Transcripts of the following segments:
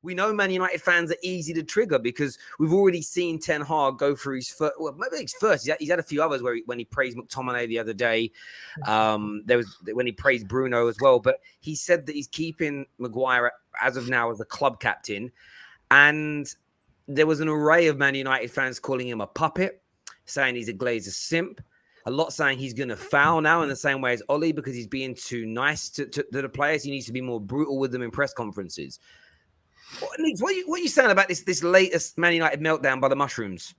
we know Man United fans are easy to trigger because we've already seen Ten Hag go through his first. Well, maybe his first. He's had a few others when he praised McTominay the other day. There was when he praised Bruno as well. But he said that he's keeping Maguire as of now as the club captain, and there was an array of Man United fans calling him a puppet, saying he's a Glazer simp. A lot saying he's going to foul now in the same way as Ollie because he's being too nice to the players. He needs to be more brutal with them in press conferences. What are you saying about this latest Man United meltdown by the mushrooms?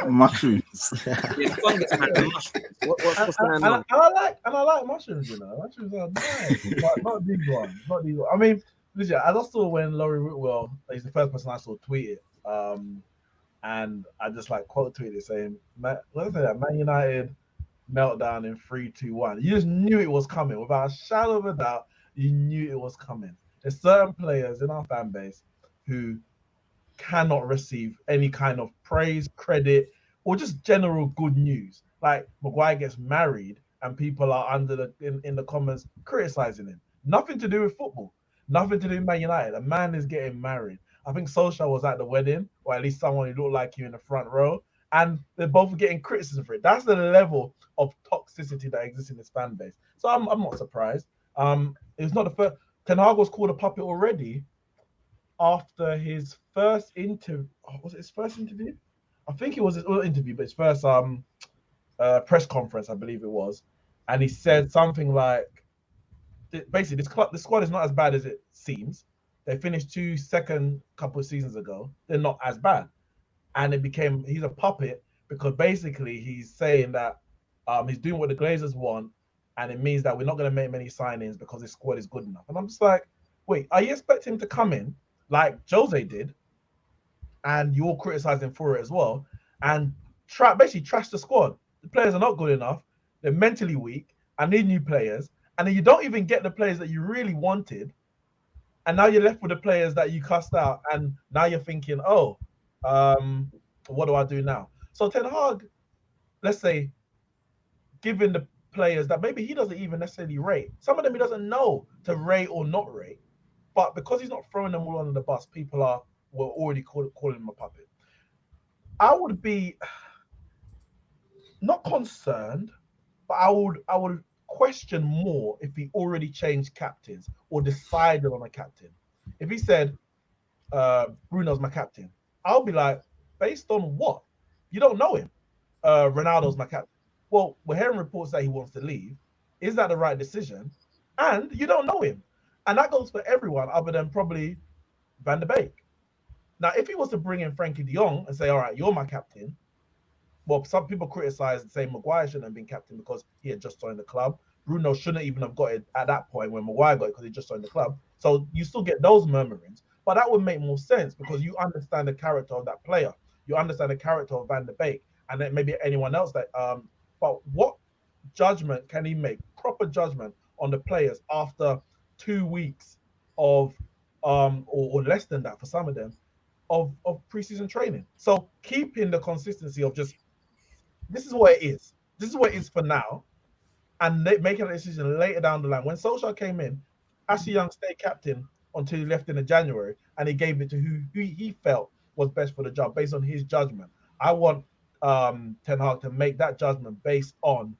Mushrooms. Yeah, fungus, man, the mushrooms. What's going on? And I like mushrooms, you know. Mushrooms are nice, but not these ones. Not these ones. I mean, listen, as I saw when Laurie Whitwell, he's the first person I saw tweet it. And I just like quote tweeted saying, Man United meltdown in 3-2-1. You just knew it was coming. Without a shadow of a doubt, you knew it was coming. There's certain players in our fan base who cannot receive any kind of praise, credit, or just general good news. Like Maguire gets married and people are under in the comments criticizing him. Nothing to do with football. Nothing to do with Man United. A man is getting married. I think Solskjaer was at the wedding, or at least someone who looked like you in the front row, and they're both getting criticism for it. That's the level of toxicity that exists in this fan base. So I'm not surprised. It's not the first. Ten Hag was called a puppet already after his first interview. Was it his first interview? I think it was his interview, but his first press conference, I believe it was, and he said something like, basically, the squad is not as bad as it seems. They finished second couple of seasons ago. They're not as bad. And he's a puppet because basically he's saying that he's doing what the Glazers want, and it means that we're not going to make many signings because his squad is good enough. And I'm just like, wait, are you expecting him to come in like Jose did, and you all criticize him for it as well, and basically trash the squad? The players are not good enough. They're mentally weak. I need new players. And then you don't even get the players that you really wanted. And now you're left with the players that you cussed out, and now you're thinking, what do I do now? So Ten Hag, let's say, given the players that maybe he doesn't even necessarily rate, some of them he doesn't know to rate or not rate, but because he's not throwing them all under the bus, people were already calling him a puppet. I would be not concerned, but I would question more if he already changed captains or decided on a captain. If he said Bruno's my captain, I'll be like, based on what? You don't know him. Ronaldo's my captain. Well, we're hearing reports that he wants to leave. Is that the right decision? And you don't know him. And that goes for everyone other than probably Van der Beek. Now, if he was to bring in Frankie de Jong and say, all right, you're my captain, well, some people criticize and say Maguire shouldn't have been captain because he had just joined the club. Bruno shouldn't even have got it at that point when Maguire got it because he just joined the club. So you still get those murmurings, but that would make more sense because you understand the character of that player. You understand the character of Van der Beek, and then maybe anyone else that. But what judgment can he make? Proper judgment on the players after 2 weeks of, or less than that for some of them, of preseason training. So keeping the consistency of just. This is what it is. This is what it is for now. And making a decision later down the line. When Solskjaer came in, Ashley Young stayed captain until he left in January, and he gave it to who he felt was best for the job based on his judgment. I want Ten Hag to make that judgment based on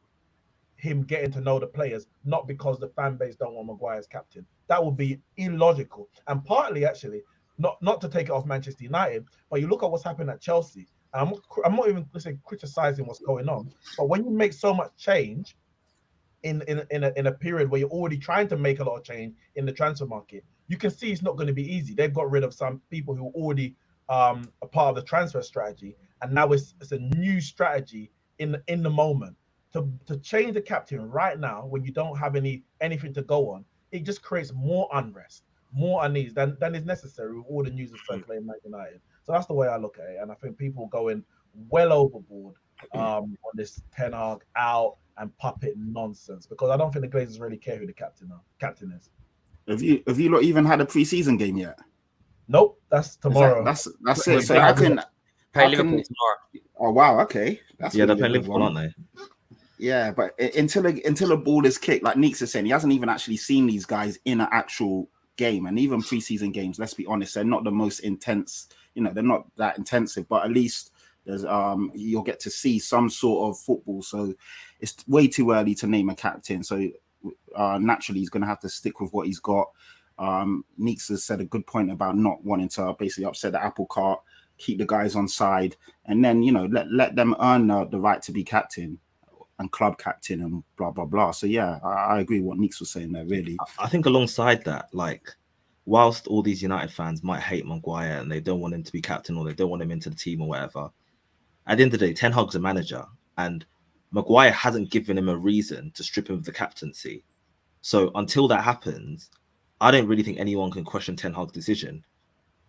him getting to know the players, not because the fan base don't want Maguire as captain. That would be illogical. And partly, actually, not to take it off Manchester United, but you look at what's happened at Chelsea. I'm not even criticizing what's going on, but when you make so much change in a period where you're already trying to make a lot of change in the transfer market, you can see it's not going to be easy. They've got rid of some people who are already a part of the transfer strategy, and now it's a new strategy in the moment. To change the captain right now when you don't have anything to go on, it just creates more unrest, more unease than is necessary with all the news that's circulating Man United. So that's the way I look at it, and I think people going well overboard on this Ten Hag out and puppet nonsense, because I don't think the Glazers really care who the captain is. Have you not even had a preseason game yet? Nope, that's tomorrow. That's it. So I can play Liverpool tomorrow. Oh wow, okay. That's they're playing Liverpool, aren't they? Yeah, but until a ball is kicked, like Neeks is saying, he hasn't even actually seen these guys in an actual game, and even preseason games, let's be honest, they're not the most intense. They're not that intensive, but at least there's you'll get to see some sort of football. So it's way too early to name a captain. So naturally, he's going to have to stick with what he's got. Neeks has said a good point about not wanting to basically upset the apple cart, keep the guys on side, and then let them earn the right to be captain and club captain and blah blah blah. So yeah, I agree with what Neeks was saying there. Really, I think alongside that, like, whilst all these United fans might hate Maguire and they don't want him to be captain or they don't want him into the team or whatever, at the end of the day, Ten Hag's a manager, and Maguire hasn't given him a reason to strip him of the captaincy. So until that happens, I don't really think anyone can question Ten Hag's decision,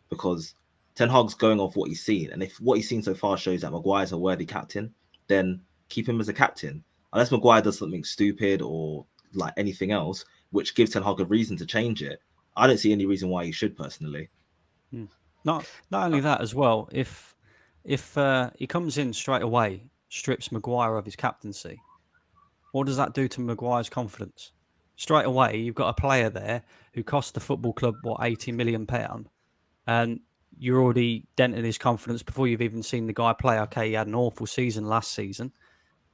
because Ten Hag's going off what he's seen. And if what he's seen so far shows that Maguire's a worthy captain, then keep him as a captain. Unless Maguire does something stupid or like anything else, which gives Ten Hag a reason to change it, I don't see any reason why he should, personally. Not only that as well, if he comes in straight away, strips Maguire of his captaincy, what does that do to Maguire's confidence? Straight away, you've got a player there who cost the football club, £80 million, and you're already denting his confidence before you've even seen the guy play. Okay, he had an awful season last season,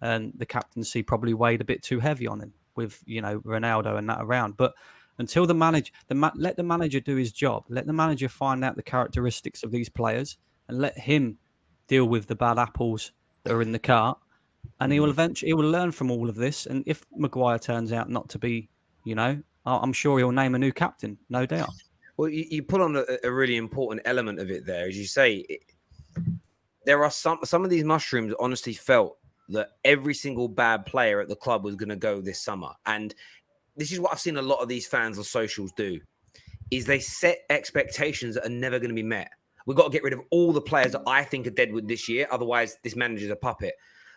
and the captaincy probably weighed a bit too heavy on him with, Ronaldo and that around. But until the manager, let the manager do his job. Let the manager find out the characteristics of these players and let him deal with the bad apples that are in the cart. And he will learn from all of this. And if Maguire turns out not to be, I'm sure he'll name a new captain, no doubt. Well, you put on a really important element of it there, as you say. There are some of these mushrooms honestly felt that every single bad player at the club was going to go this summer. And this is what I've seen a lot of these fans on socials do, is they set expectations that are never going to be met. We've got to get rid of all the players that I think are dead with this year. Otherwise, this manager's a puppet.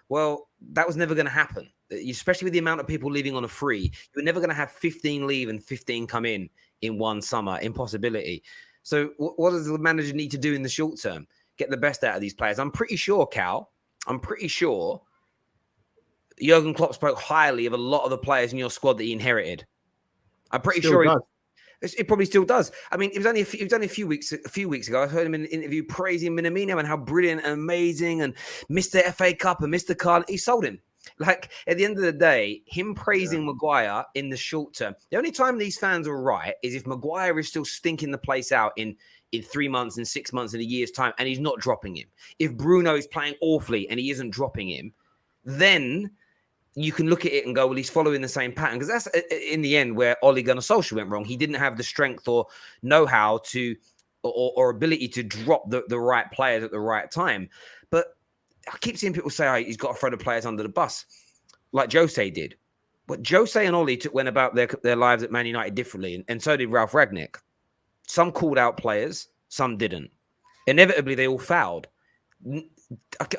Well, that was never going to happen, especially with the amount of people leaving on a free. You're never going to have 15 leave and 15 come in one summer. Impossibility. So what does the manager need to do in the short term? Get the best out of these players. I'm pretty sure, Cal, Jurgen Klopp spoke highly of a lot of the players in your squad that he inherited. I'm pretty sure it probably still does. I mean, it was only a few weeks ago. I heard him in an interview praising Minamino and how brilliant and amazing and Mr. FA Cup and Mr. Carl. He sold him. Like, at the end of the day, him praising Maguire in the short term. The only time these fans are right is if Maguire is still stinking the place out in 3 months and 6 months in a year's time and he's not dropping him. If Bruno is playing awfully and he isn't dropping him, then you can look at it and go, well, he's following the same pattern. Because that's, in the end, where Ole Gunnar Solskjaer went wrong. He didn't have the strength or know-how to or ability to drop the right players at the right time. But I keep seeing people say, he's got to throw the players under the bus, like Jose did. But Jose and Ole went about their lives at Man United differently, and so did Ralph Rangnick. Some called out players, some didn't. Inevitably, they all fouled.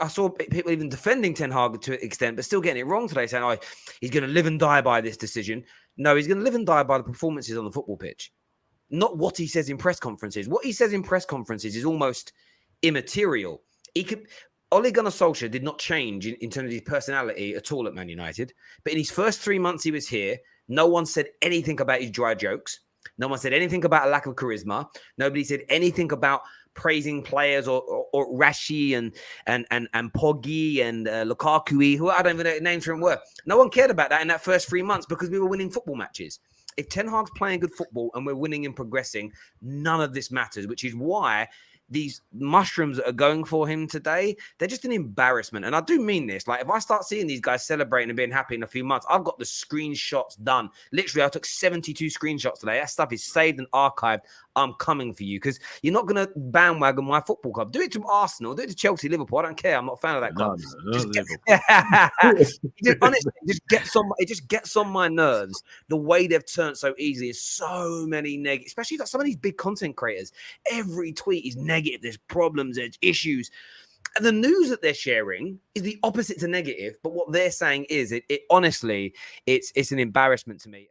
I saw people even defending Ten Hag to an extent, but still getting it wrong today, saying, he's going to live and die by this decision. No, he's going to live and die by the performances on the football pitch, not what he says in press conferences. What he says in press conferences is almost immaterial. Ole Gunnar Solskjaer did not change in terms of his personality at all at Man United, but in his first 3 months he was here, no one said anything about his dry jokes. No one said anything about a lack of charisma. Nobody said anything about praising players or Rashi and Poggi and Lukaku, who I don't even know what names for him were. No one cared about that in that first 3 months because we were winning football matches. If Ten Hag's playing good football and we're winning and progressing, none of this matters, which is why these mushrooms that are going for him today, they're just an embarrassment. And I do mean this. Like, if I start seeing these guys celebrating and being happy in a few months, I've got the screenshots done. Literally, I took 72 screenshots today. That stuff is saved and archived. I'm coming for you because you're not going to bandwagon my football club. Do it to Arsenal. Do it to Chelsea, Liverpool. I don't care. I'm not a fan of that club. Honestly, it just gets on my nerves. The way they've turned so easily is so many negative, especially like some of these big content creators. Every tweet is negative. There's problems. There's issues. And the news that they're sharing is the opposite to negative. But what they're saying is, it honestly, it's an embarrassment to me.